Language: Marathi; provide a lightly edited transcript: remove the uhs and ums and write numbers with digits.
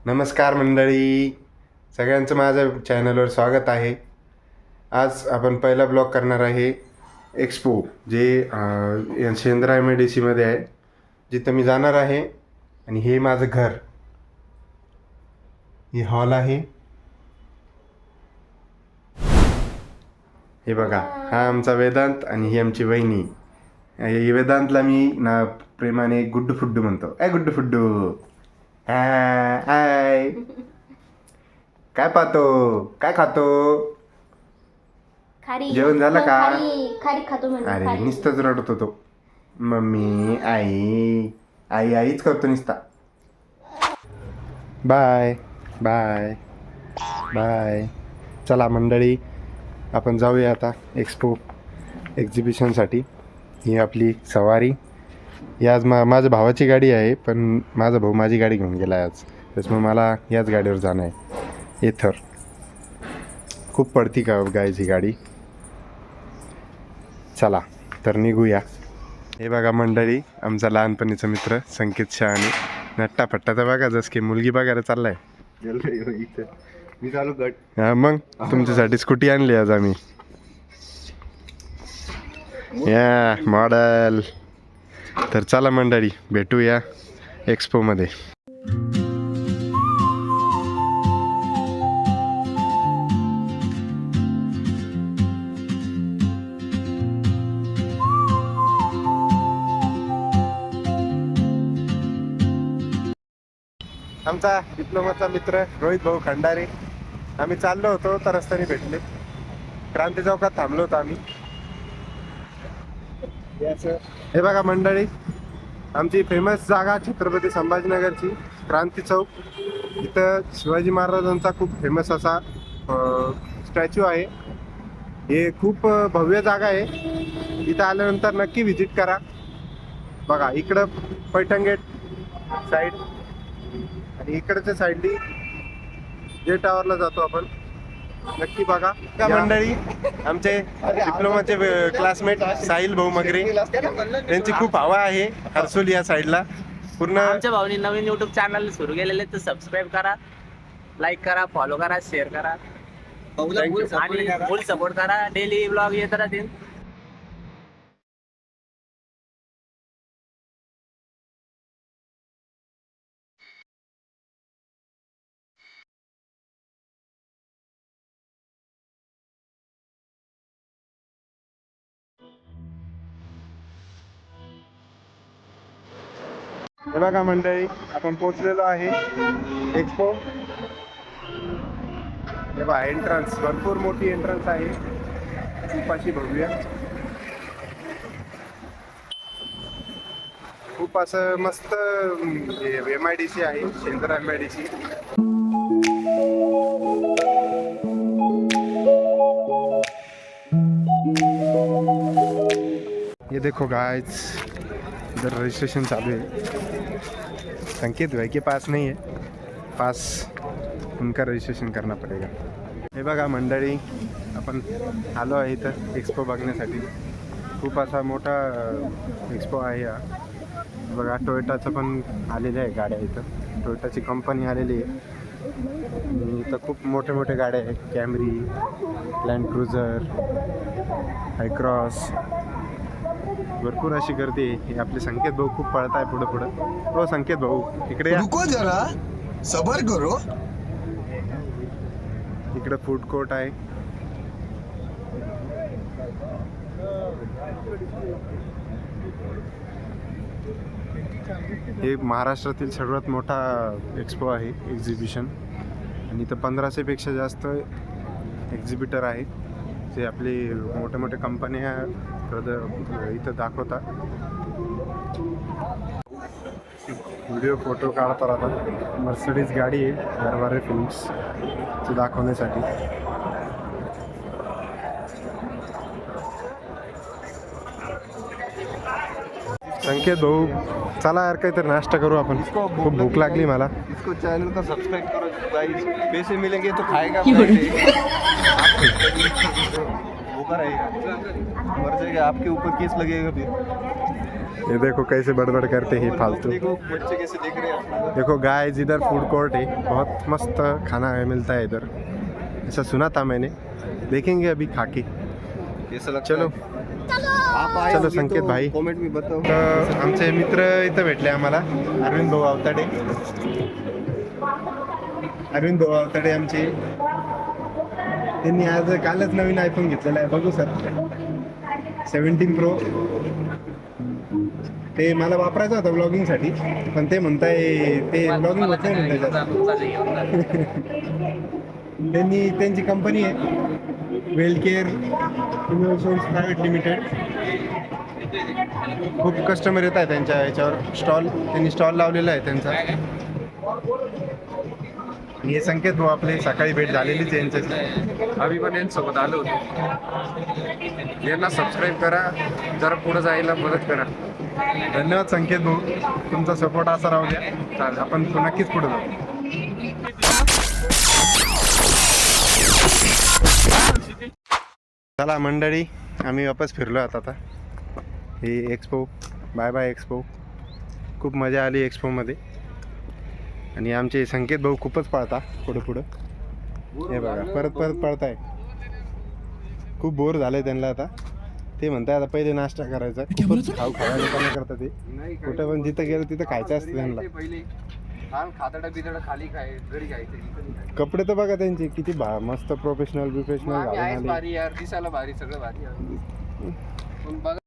नमस्कार मंडळी, सगळ्यांचं माझ्या चॅनलवर स्वागत आहे. आज आपण पहिला ब्लॉग करणार आहे एक्सपो, जे शेंद्रा MIDC मध्ये आहे, जिथं मी जाणार आहे. आणि हे माझं घर, हे हॉल आहे. हे बघा, हा आमचा वेदांत आणि ही आमची वहिनी. वेदांतला मी ना प्रेमाने गुड्डू फुड्डू म्हणतो. गुड्डू फुड्डू, हाय. काय पाहतो, काय खातो? जेवण झालं का? खारी खातो म्हणजे अरे खारी. नुसतंच रडत होतो. मम्मी, आई आई आईच करतो नुसता. Bye bye bye. चला मंडळी, आपण जाऊया आता एक्सपो एक्झिबिशनसाठी. ही आपली सवारी. ही आज माझ्या भावाची गाडी आहे, पण माझा भाऊ माझी गाडी घेऊन गेला आहे आज, त्याच्यामुळे मला याच गाडीवर जाणं आहे. एथर खूप पडती का गायची गाडी. चला तर निघूया. हे बघा मंडळी, आमचा लहानपणीचा मित्र संकेत शहाणे. नट्टा फट्टा तर बघा, जस की मुलगी बघायला चाललाय. मी चालू गट. हा मग तुमच्यासाठी स्कूटी आणली आज आम्ही. या मॉडेल. तर चला मंडळी, भेटूया एक्सपोमध्ये. आमचा डिप्लोमाचा मित्र रोहित भाऊ खंडारे. आम्ही चाललो होतो तर रस्त्याने भेटले. क्रांती चौकात थांबलो होतो आम्ही. हे बघा मंडळी, आमची फेमस जागा छत्रपती संभाजीनगरची क्रांती चौक. इथं शिवाजी महाराजांचा खूप फेमस असा स्टॅच्यू आहे. हे खूप भव्य जागा आहे. इथं आल्यानंतर नक्की व्हिजिट करा. बघा इकडं पैठण गेट साईड, आणि इकडच्या साईडनी जे टावरला जातो आपण. नक्की बघा. का मंडळी, आमचे डिप्लोमाचे क्लासमेट साहिल भाऊ मगरे, त्यांची खूप हवा आहे हर्सोली या साईडला. पूर्ण आमच्या भाऊनी नवीन युट्यूब चॅनल सुरू केलेले, तर सबस्क्राईब करा, लाईक करा, फॉलो करा, शेअर करा आणि फुल सपोर्ट करा. डेली ब्लॉग येत राहतील. हे बघा मंडळी, आपण पोहोचलेलो आहे एक्सपो. हे बघा एंट्रन्स, भरपूर मोठी एंट्रन्स आहे, खूप अशी भव्य. खूप असं मस्त MIDC आहे, शेंद्रा MIDC. ये देखो गाइस, इधर रजिस्ट्रेशन चालू है. संकेत भाई के पास नहीं है पास, उनका रजिस्ट्रेशन करना पड़ेगा. हे बघा मंडळी, आपण आलो आहे इथं एक्सपो बघण्यासाठी. खूप असा मोठा एक्सपो आहे हा. बघा टोयोटाचं पण आलेलं आहे गाड्या इथं. टोयोटाची कंपनी आलेली आहे. आणि इथं खूप मोठे मोठे गाड्या आहेत. Camry, land cruiser, Hycross. भरपूर अशी गर्दी आहे. हे आपले संकेत भाऊ खूप पळत आहे पुढं पुढं. हो संकेत भाऊ, इकडे या. रुको जरा, सबर करो. इकडे फूड कोर्ट आहे. हे महाराष्ट्रातील सर्वात मोठा एक्सपो आहे, एक्झिबिशन. आणि इथं 1500 पेक्षा जास्त एक्झिबिटर आहेत, जे आपले मोठ्या मोठ्या कंपन्या इथं दाखवतात. व्हिडिओ फोटो काढता राहतात. मर्सिडीज गाडी आहे दरबारे फिल्म्स ची दाखवण्यासाठी. संकेत भाऊ, चला यार काहीतरी नाश्ता करू आपण. खूप भूक लागली मला. इसको चैनल को सब्सक्राइब करो गाइस. पैसे मिलेंगे तो खाएगा. भूखा रहेगा, मर जाएगा, आपके ऊपर केस लगेगा फिर. ये देखो कैसे बड़बड़ करते हैं फालतू। देखो बच्चे कैसे देख रहे हैं। देखो गाइस, इधर फूड कोर्ट है, बहुत मस्त खाना मिलता है इधर, ऐसा सुना था मैंने। देखेंगे अभी खा के। कैसा लगता चलो है? आप आए चलो होगे संकेत तो भाई। कमेंट में बताओ। तर आमचे मित्र इथं भेटले आम्हाला, अरविंद भाऊ आवताडे. अरविंद भाऊ आवताडे आमचे, त्यांनी आज कालच नवीन आयफोन घेतलेला आहे. बघू सर, 17 प्रो. ते मला वापरायचं होतं ब्लॉगिंगसाठी, पण ते म्हणताय ते ब्लॉगिंग होत नाही म्हणताय जास्त. त्यांनी त्यांची कंपनी आहे weld care innovations private limited. खूप कस्टमर येत आहे त्यांच्या याच्यावर. त्यांनी स्टॉल लावलेला आहे त्यांचा. आणि हे संकेत भाऊ आपले सकाळी भेट झालेलीच आहे यांच्याशी. आम्ही पण यांच्यासोबत आलो होतो. यांना सबस्क्राईब करा, जरा पुढे जायला मदत करा. धन्यवाद संकेत भाऊ, तुमचा सपोर्ट असा राहू द्या. चालेल, आपण नक्कीच पुढे जाऊ. चला मंडळी, आम्ही वापस फिरलो आता. ही एक्सपो, बाय बाय एक्सपो. खूप मजा आली एक्सपोमध्ये. आणि आमचे संकेत भाऊ खूपच पळता पुढं. हे बघा, परत पळताय. खूप बोर झालंय त्यांना आता. ते म्हणताय आता पहिले नाश्ता करायचा. खूपच खायला पण करतात ते. कुठं पण जिथं गेलं तिथं खायचं असतं त्यांना. पहिले खातडा बितडा खाली खाय, घरी खायचं. कपडे तर बघा त्यांचे किती मस्त प्रोफेशनल आम्ही आहेच घालून आले. भारी यार, दिसायला भारी, सगळं भारी. पण बघा